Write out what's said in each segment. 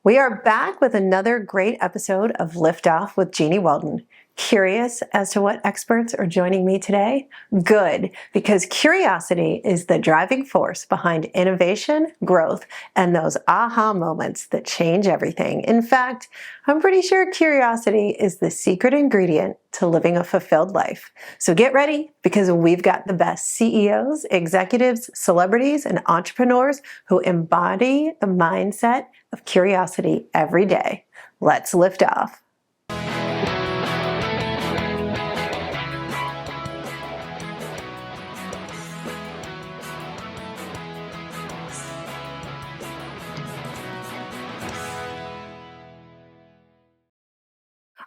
We are back with another great episode of Liftoff with Jeanniey Walden. Curious as to what experts are joining me today? Good, because curiosity is the driving force behind innovation, growth, and those aha moments that change everything. In fact, I'm pretty sure curiosity is the secret ingredient to living a fulfilled life. So get ready, because we've got the best CEOs, executives, celebrities, and entrepreneurs who embody the mindset of curiosity every day. Let's lift off.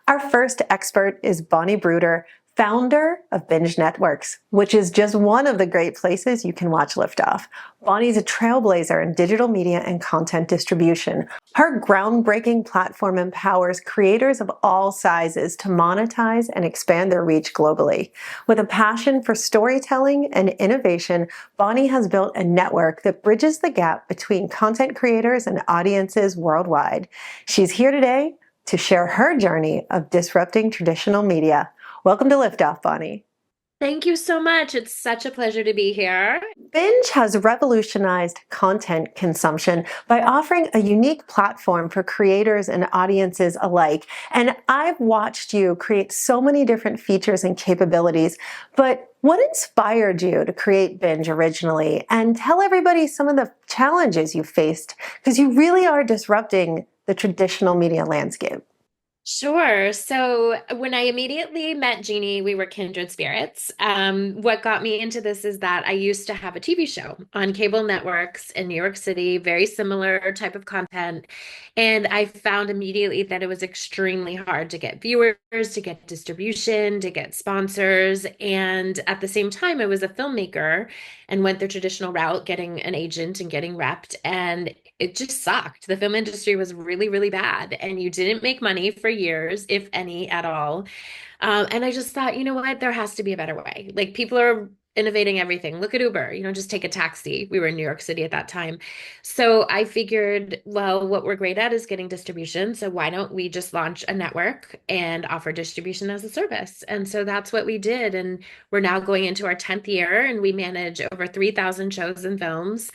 Our first expert is Bonnie Bruder, founder of Binge Networks, which is just one of the great places you can watch Liftoff. Bonnie's a trailblazer in digital media and content distribution. Her groundbreaking platform empowers creators of all sizes to monetize and expand their reach globally. With a passion for storytelling and innovation, Bonnie has built a network that bridges the gap between content creators and audiences worldwide. She's here today to share her journey of disrupting traditional media. Welcome to Liftoff, Bonnie. Thank you so much. It's such a pleasure to be here. Binge has revolutionized content consumption by offering a unique platform for creators and audiences alike. And I've watched you create so many different features and capabilities, but what inspired you to create Binge originally? And tell everybody some of the challenges you faced, because you really are disrupting the traditional media landscape. Sure. So when I immediately met Jeannie, we were kindred spirits. What got me into this is that I used to have a TV show on cable networks in New York City, very similar type of content. And I found immediately that it was extremely hard to get viewers, to get distribution, to get sponsors. And at the same time, I was a filmmaker and went the traditional route, getting an agent and getting repped. And it just sucked. The film industry was really, really bad, and you didn't make money for years, if any at all. And I just thought, you know what? There has to be a better way. Like people are innovating everything. Look at Uber, just take a taxi. We were in New York City at that time. So I figured, well, what we're great at is getting distribution. So why don't we just launch a network and offer distribution as a service? And so that's what we did. And we're now going into our 10th year, and we manage over 3,000 shows and films.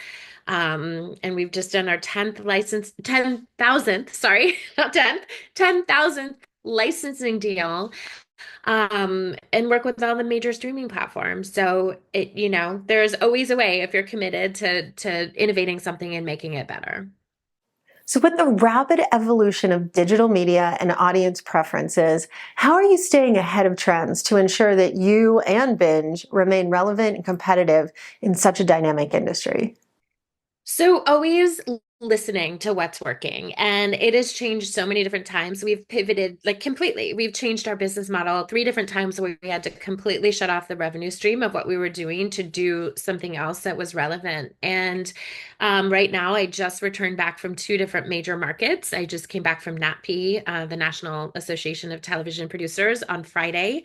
And we've just done our 10,000th, sorry, not 10th, 10,000th licensing deal, and work with all the major streaming platforms. So there's always a way if you're committed to innovating something and making it better. So with the rapid evolution of digital media and audience preferences, how are you staying ahead of trends to ensure that you and Binge remain relevant and competitive in such a dynamic industry? So always listening to what's working. And it has changed so many different times. We've pivoted like completely. We've changed our business model three different times where we had to completely shut off the revenue stream of what we were doing to do something else that was relevant. And right now, I just returned back from two different major markets. I just came back from NATP, the National Association of Television Producers, on Friday.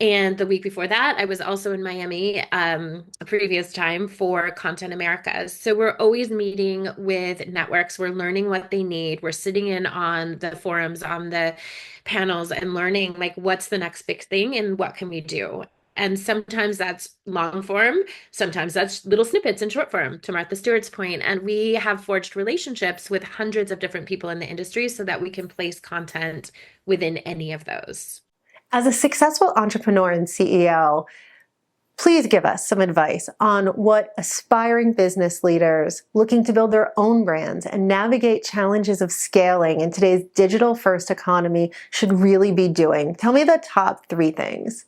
And the week before that, I was also in Miami, a previous time for Content Americas. So we're always meeting with networks. We're learning what they need. We're sitting in on the forums, on the panels, and learning like what's the next big thing and what can we do. And sometimes that's long form, sometimes that's little snippets in short form, to Martha Stewart's point. And we have forged relationships with hundreds of different people in the industry so that we can place content within any of those. As a successful entrepreneur and CEO, please give us some advice on what aspiring business leaders looking to build their own brands and navigate challenges of scaling in today's digital-first economy should really be doing. Tell me the top three things.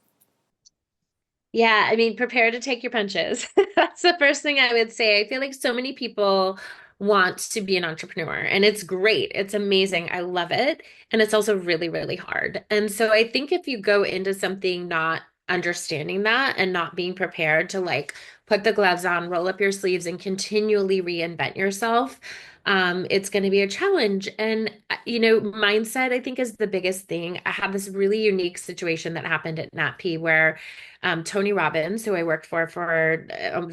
Yeah, I mean, prepare to take your punches. That's the first thing I would say. I feel like so many people want to be an entrepreneur, and it's great. It's amazing. I love it. And it's also really, really hard. And so I think if you go into something not understanding that and not being prepared to like put the gloves on, roll up your sleeves, and continually reinvent yourself, it's going to be a challenge. And, mindset, I think, is the biggest thing. I have this really unique situation that happened at NatP where Tony Robbins, who I worked for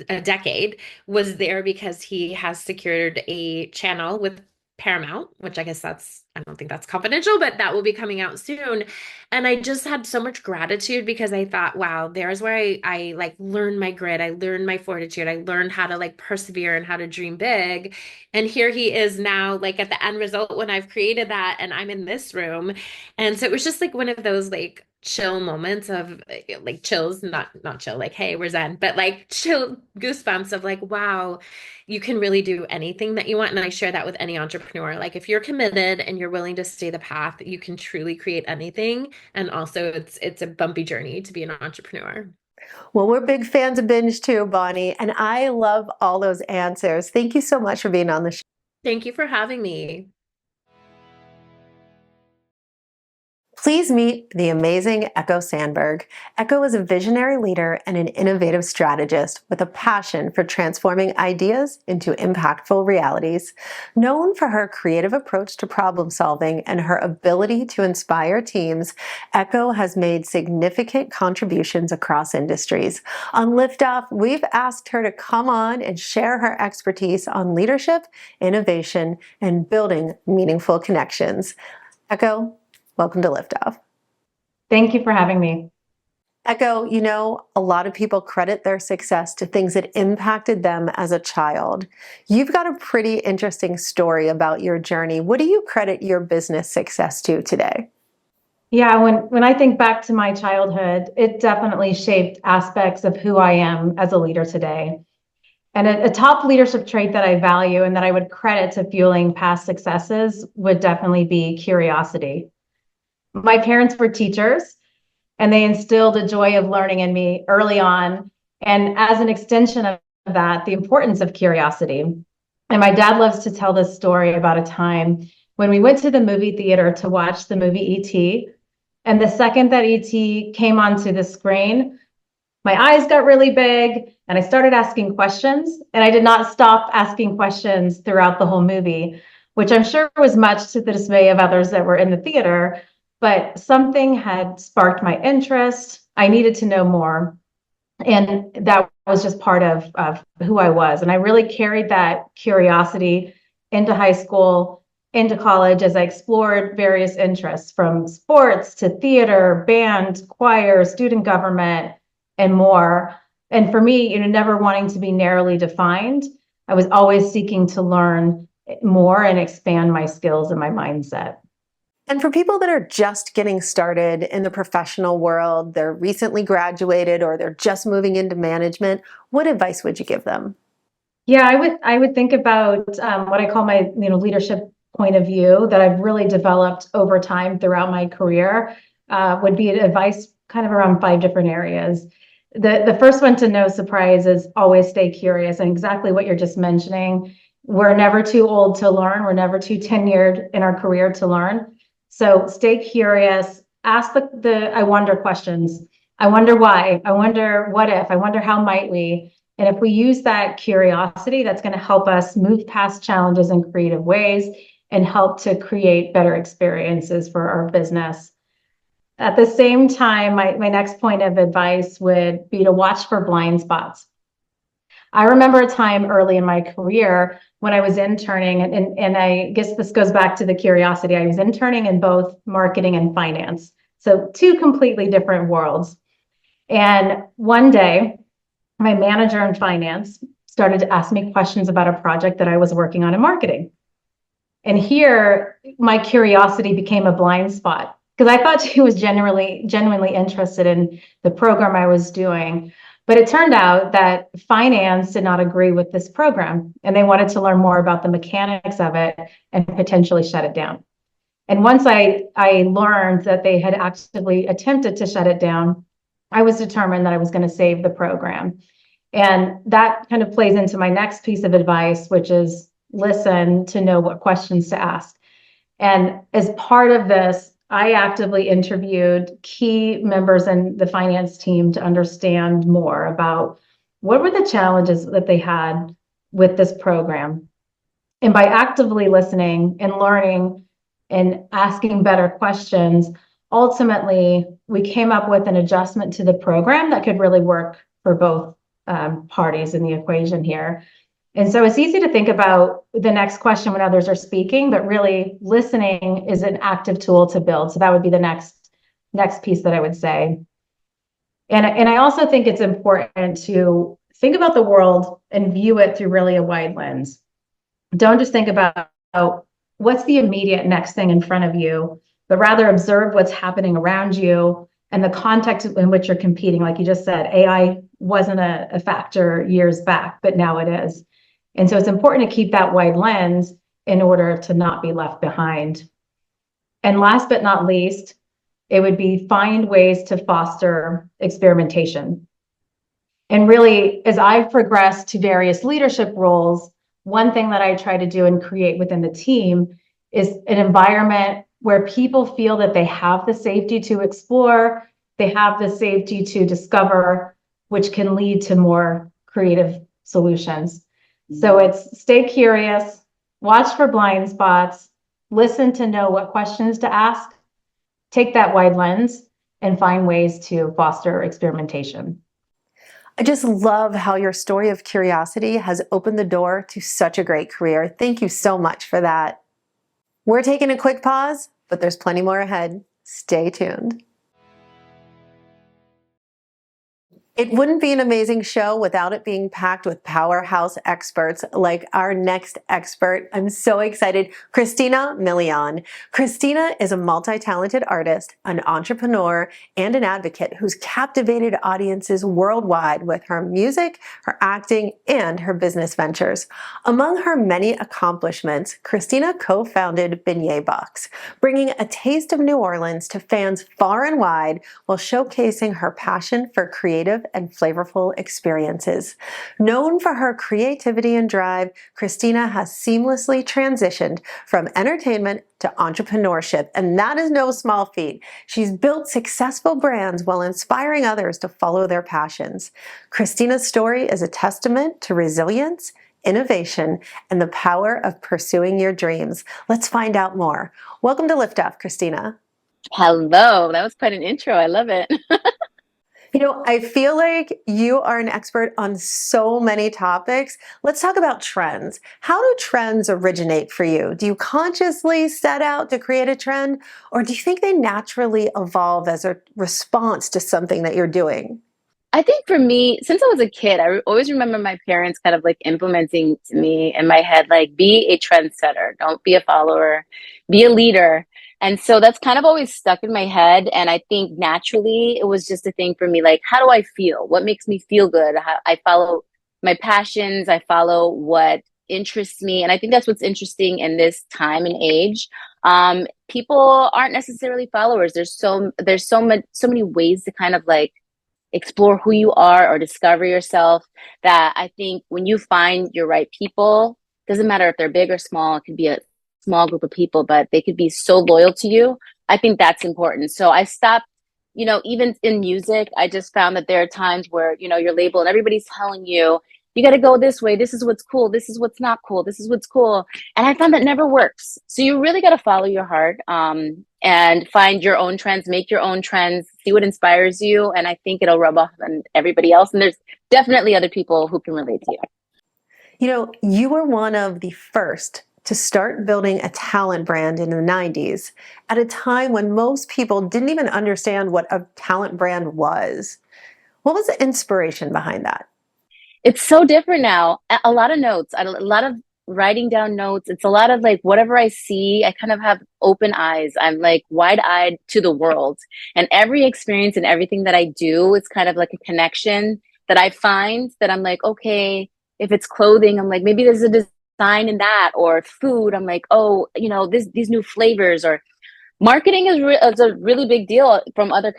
a decade, was there because he has secured a channel with Paramount, which I don't think that's confidential, but that will be coming out soon. And I just had so much gratitude because I thought, wow, there's where I like learned my grit. I learned my fortitude. I learned how to like persevere and how to dream big. And here he is now, like at the end result when I've created that and I'm in this room. And so it was just like one of those like chill moments of like chills, not chill, like, hey, we're zen, but like chill goosebumps of like, wow, you can really do anything that you want. And I share that with any entrepreneur. Like if you're committed and you're willing to stay the path, you can truly create anything. And also it's a bumpy journey to be an entrepreneur. Well, we're big fans of Binge too, Bonnie, and I love all those answers. Thank you so much for being on the show. Thank you for having me. Please meet the amazing Echo Sandberg. Echo is a visionary leader and an innovative strategist with a passion for transforming ideas into impactful realities. Known for her creative approach to problem solving and her ability to inspire teams, Echo has made significant contributions across industries. On Liftoff, we've asked her to come on and share her expertise on leadership, innovation, and building meaningful connections. Echo, welcome to Liftoff. Thank you for having me. Echo, a lot of people credit their success to things that impacted them as a child. You've got a pretty interesting story about your journey. What do you credit your business success to today? Yeah, when I think back to my childhood, it definitely shaped aspects of who I am as a leader today. And a top leadership trait that I value and that I would credit to fueling past successes would definitely be curiosity. My parents were teachers, and they instilled a joy of learning in me early on. And as an extension of that, the importance of curiosity. And my dad loves to tell this story about a time when we went to the movie theater to watch the movie E.T. And the second that E.T. came onto the screen, my eyes got really big and I started asking questions. And I did not stop asking questions throughout the whole movie, which I'm sure was much to the dismay of others that were in the theater. But something had sparked my interest. I needed to know more. And that was just part of who I was. And I really carried that curiosity into high school, into college, as I explored various interests from sports to theater, band, choir, student government, and more. And for me, never wanting to be narrowly defined, I was always seeking to learn more and expand my skills and my mindset. And for people that are just getting started in the professional world, they're recently graduated or they're just moving into management, what advice would you give them? Yeah, I would think about what I call my leadership point of view that I've really developed over time throughout my career. Would be advice kind of around 5 different areas. The first one, to no surprise, is always stay curious, and exactly what you're just mentioning. We're never too old to learn. We're never too tenured in our career to learn. So stay curious, ask the I wonder questions. I wonder why, I wonder what if, I wonder how might we. And if we use that curiosity, that's going to help us move past challenges in creative ways and help to create better experiences for our business. At the same time, my next point of advice would be to watch for blind spots. I remember a time early in my career when I was interning, and I guess this goes back to the curiosity. I was interning in both marketing and finance. So 2 completely different worlds. And one day, my manager in finance started to ask me questions about a project that I was working on in marketing. And here, my curiosity became a blind spot because I thought she was genuinely interested in the program I was doing. But it turned out that finance did not agree with this program, and they wanted to learn more about the mechanics of it and potentially shut it down. And once I learned that they had actively attempted to shut it down, I was determined that I was going to save the program. And that kind of plays into my next piece of advice, which is listen to know what questions to ask. And as part of this, I actively interviewed key members in the finance team to understand more about what were the challenges that they had with this program. And by actively listening and learning and asking better questions, ultimately, we came up with an adjustment to the program that could really work for both parties in the equation here. And so it's easy to think about the next question when others are speaking, but really listening is an active tool to build. So that would be the next piece that I would say. And I also think it's important to think about the world and view it through really a wide lens. Don't just think about what's the immediate next thing in front of you, but rather observe what's happening around you and the context in which you're competing. Like you just said, AI wasn't a factor years back, but now it is. And so it's important to keep that wide lens in order to not be left behind. And last but not least, it would be find ways to foster experimentation. And really, as I've progressed to various leadership roles, one thing that I try to do and create within the team is an environment where people feel that they have the safety to explore, they have the safety to discover, which can lead to more creative solutions. So it's stay curious, watch for blind spots, listen to know what questions to ask, take that wide lens, and find ways to foster experimentation. I just love how your story of curiosity has opened the door to such a great career. Thank you so much for that. We're taking a quick pause, but there's plenty more ahead. Stay tuned. It wouldn't be an amazing show without it being packed with powerhouse experts like our next expert. I'm so excited, Christina Milian. Christina is a multi-talented artist, an entrepreneur, and an advocate who's captivated audiences worldwide with her music, her acting, and her business ventures. Among her many accomplishments, Christina co-founded Jeanniey Box, bringing a taste of New Orleans to fans far and wide while showcasing her passion for creative and flavorful experiences. Known for her creativity and drive, Christina has seamlessly transitioned from entertainment to entrepreneurship, and that is no small feat. She's built successful brands while inspiring others to follow their passions. Christina's story is a testament to resilience, innovation, and the power of pursuing your dreams. Let's find out more. Welcome to Liftoff, Christina. Hello, that was quite an intro. I love it. You know, I feel like you are an expert on so many topics. Let's talk about trends. How do trends originate for you? Do you consciously set out to create a trend, or do you think they naturally evolve as a response to something that you're doing? I think for me, since I was a kid, always remember my parents kind of like implementing to me in my head, like, be a trendsetter, don't be a follower, be a leader. And so that's kind of always stuck in my head. And I think naturally it was just a thing for me, like, how do I feel? What makes me feel good? I follow my passions, I follow what interests me. And I think that's what's interesting in this time and age. People aren't necessarily followers. So many ways to kind of like explore who you are or discover yourself, that I think when you find your right people, doesn't matter if they're big or small, it could be a small group of people, but they could be so loyal to you. I think that's important. So I stopped, even in music, I just found that there are times where, your label and everybody's telling you, you got to go this way. This is what's cool. This is what's not cool. This is what's cool. And I found that never works. So you really got to follow your heart, and find your own trends, make your own trends, see what inspires you. And I think it'll rub off on everybody else. And there's definitely other people who can relate to you. You know, you were one of the first to start building a talent brand in the 90s at a time when most people didn't even understand what a talent brand was. What was the inspiration behind that? It's so different now. A lot of notes, a lot of writing down notes. It's a lot of like whatever I see, I kind of have open eyes. I'm like wide-eyed to the world. And every experience and everything that I do is kind of like a connection that I find that I'm like, okay, if it's clothing, I'm like, maybe there's a design in that, or food. I'm like, oh, these new flavors, or marketing is a really big deal from other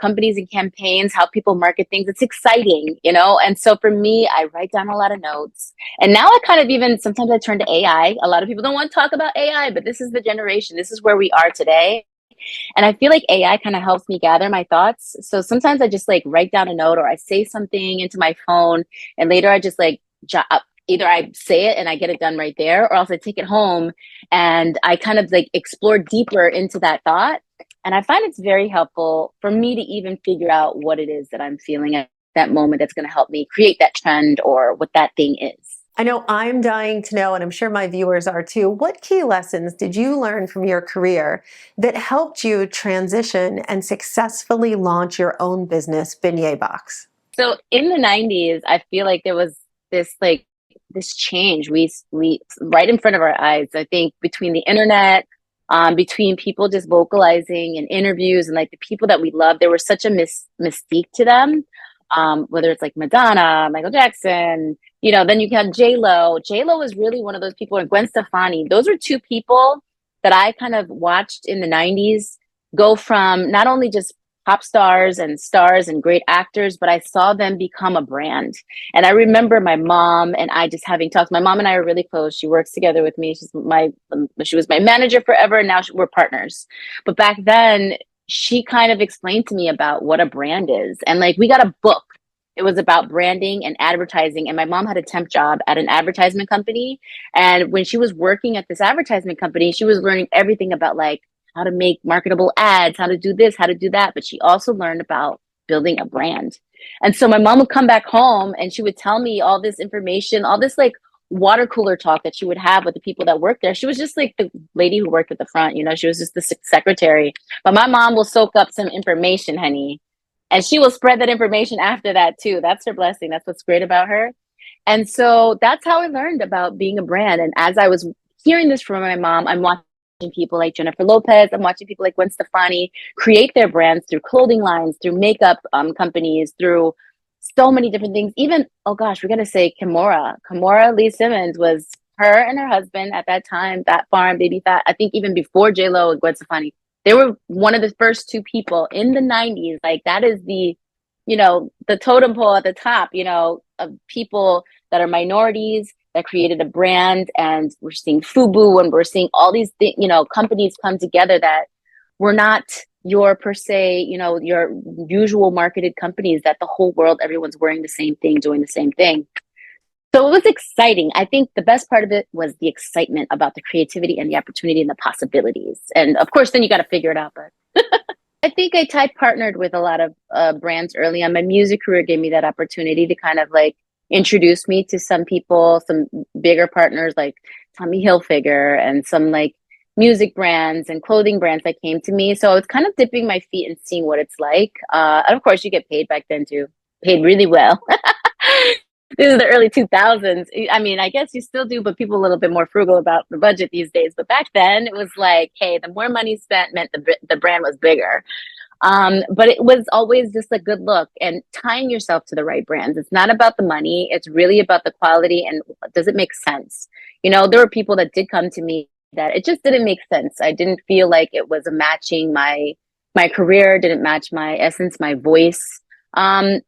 companies and campaigns, how people market things. It's exciting, and so for me, I write down a lot of notes. And now I kind of even sometimes I turn to AI. A lot of people don't want to talk about AI, but this is the generation, this is where we are today. And I feel like AI kind of helps me gather my thoughts. So sometimes I just like write down a note, or I say something into my phone, and later I just like either I say it and I get it done right there, or else I take it home and I kind of like explore deeper into that thought. And I find it's very helpful for me to even figure out what it is that I'm feeling at that moment that's going to help me create that trend or what that thing is. I know I'm dying to know, and I'm sure my viewers are too, what key lessons did you learn from your career that helped you transition and successfully launch your own business, Beignet Box? So in the 90s, I feel like there was this change we right in front of our eyes. I think between the internet, between people just vocalizing in interviews and like the people that we love, there was such a mystique to them. Whether it's like Madonna, Michael Jackson, then you have J-Lo. J-Lo was really one of those people, and Gwen Stefani. Those were two people that I kind of watched in the 90s go from not only just pop stars and great actors, but I saw them become a brand. And I remember my mom and I just having talks. My mom and I are really close. She works together with me. She was my manager forever, and now we're partners. But back then, she kind of explained to me about what a brand is. And like, we got a book. It was about branding and advertising. And my mom had a temp job at an advertisement company. And when she was working at this advertisement company, she was learning everything about like how to make marketable ads, how to do this, how to do that. But she also learned about building a brand. And so my mom would come back home and she would tell me all this information, all this like water cooler talk that she would have with the people that worked there. She was just like the lady who worked at the front, she was just the secretary. But my mom will soak up some information, honey, and she will spread that information after that too. That's her blessing. That's what's great about her. And so that's how I learned about being a brand. And as I was hearing this from my mom, I'm watching people like Jennifer Lopez, I'm watching people like Gwen Stefani create their brands through clothing lines, through makeup companies, through so many different things. Even, oh gosh, we're going to say Kimora Lee Simmons was her and her husband at that time, Fat Farm, Baby Fat. I think even before J-Lo and Gwen Stefani, they were one of the first two people in the 90s. Like that is the totem pole at the top, of people that are minorities that created a brand. And we're seeing FUBU, and we're seeing all these companies come together that were not your per se, your usual marketed companies that the whole world, everyone's wearing the same thing, doing the same thing. So it was exciting. I think the best part of it was the excitement about the creativity and the opportunity and the possibilities. And of course, then you got to figure it out. But I think I type partnered with a lot of brands early on. My music career gave me that opportunity to kind of like introduce me to some people, some bigger partners like Tommy Hilfiger and some like music brands and clothing brands that came to me. So I was kind of dipping my feet and seeing what it's like. And of course, you get paid back then too, paid really well. This is the early 2000s. I mean, I guess you still do, but people are a little bit more frugal about the budget these days. But back then, it was like, hey, the more money spent meant the brand was bigger. But it was always just a good look and tying yourself to the right brands. It's not about the money. It's really about the quality and does it make sense? There were people that did come to me that it just didn't make sense. I didn't feel like it was matching my career, didn't match my essence, my voice.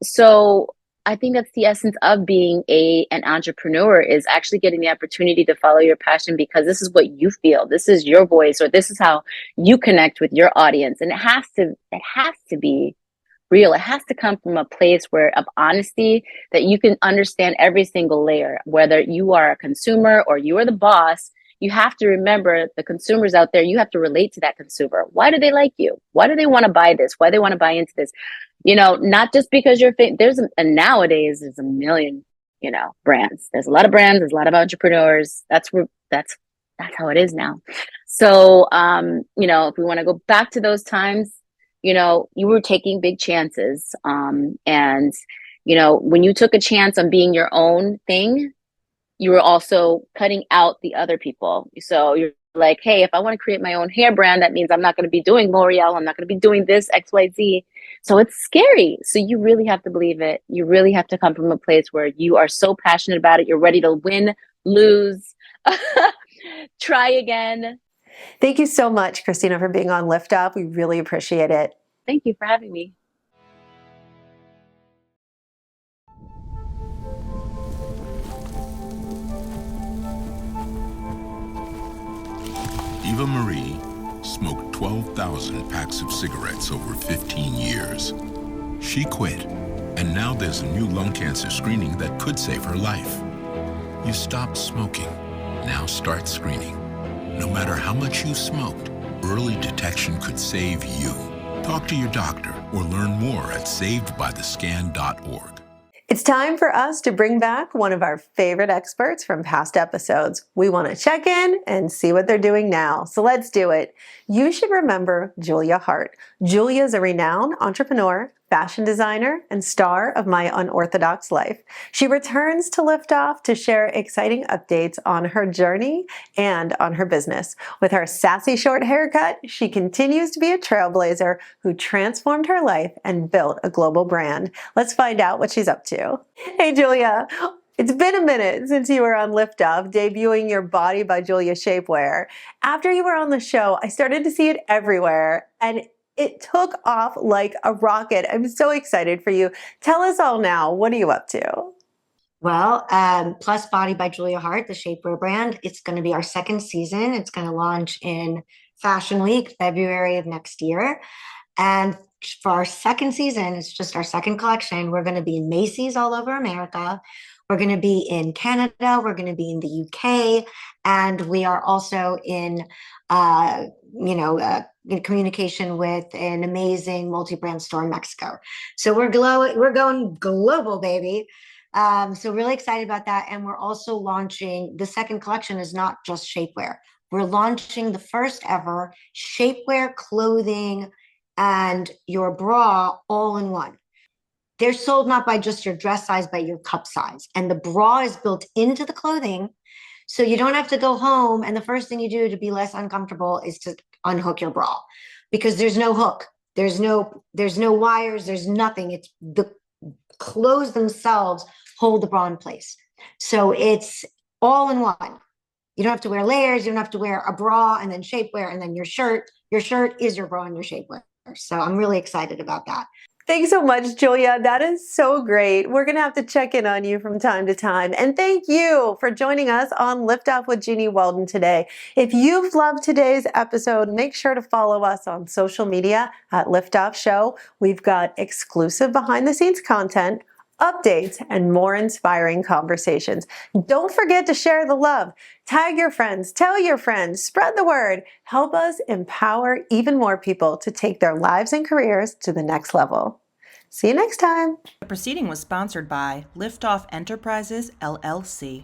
So I think that's the essence of being an entrepreneur, is actually getting the opportunity to follow your passion because this is what you feel. This is your voice, or this is how you connect with your audience. And it has to be real. It has to come from a place of honesty that you can understand every single layer, whether you are a consumer or you are the boss. You have to remember the consumers out there. You have to relate to that consumer. Why do they like you? Why do they want to buy this? Why do they want to buy into this? Not just because you're and nowadays there's a million, brands. There's a lot of brands. There's a lot of entrepreneurs. That's how it is now. So, if we want to go back to those times, you were taking big chances. And, when you took a chance on being your own thing, you were also cutting out the other people. So you're like, hey, if I want to create my own hair brand, that means I'm not going to be doing L'Oreal. I'm not going to be doing this XYZ. So it's scary. So you really have to believe it. You really have to come from a place where you are so passionate about it. You're ready to win, lose, try again. Thank you so much, Christina, for being on Liftoff. We really appreciate it. Thank you for having me. Eva Marie smoked 12,000 packs of cigarettes over 15 years. She quit, and now there's a new lung cancer screening that could save her life. You stopped smoking. Now start screening. No matter how much you smoked, early detection could save you. Talk to your doctor or learn more at savedbythescan.org. It's time for us to bring back one of our favorite experts from past episodes. We want to check in and see what they're doing now. So let's do it. You should remember Julia Hart. Julia is a renowned entrepreneur, fashion designer, and star of My Unorthodox Life. She returns to Liftoff to share exciting updates on her journey and on her business. With her sassy short haircut, she continues to be a trailblazer who transformed her life and built a global brand. Let's find out what she's up to. Hey, Julia. It's been a minute since you were on Liftoff, debuting your Body by Julia shapewear. After you were on the show, I started to see it everywhere, and it took off like a rocket. I'm so excited for you. Tell us all now, what are you up to? Well, Plus Body by Julia Hart, the shapewear brand, it's going to be our second season. It's going to launch in Fashion Week, February of next year. And for our second season, it's just our second collection. We're going to be in Macy's all over America. We're going to be in Canada. We're going to be in the UK. And we are also in in communication with an amazing multi-brand store in Mexico. So we're going global, baby. So really excited about that. And we're also launching, the second collection is not just shapewear. We're launching the first ever shapewear, clothing, and your bra all in one. They're sold not by just your dress size, but your cup size. And the bra is built into the clothing. So you don't have to go home. And the first thing you do to be less uncomfortable is to unhook your bra, because there's no hook. There's no wires. There's nothing. It's the clothes themselves hold the bra in place. So it's all in one. You don't have to wear layers. You don't have to wear a bra and then shapewear and then your shirt. Your shirt is your bra and your shapewear. So I'm really excited about that. Thanks so much, Julia. That is so great. We're going to have to check in on you from time to time. And thank you for joining us on Liftoff with Jeanniey Walden today. If you've loved today's episode, make sure to follow us on social media at Liftoff Show. We've got exclusive behind the scenes content, updates, and more inspiring conversations. Don't forget to share the love. Tag your friends, tell your friends, spread the word. Help us empower even more people to take their lives and careers to the next level. See you next time. The proceeding was sponsored by Liftoff Enterprises, LLC.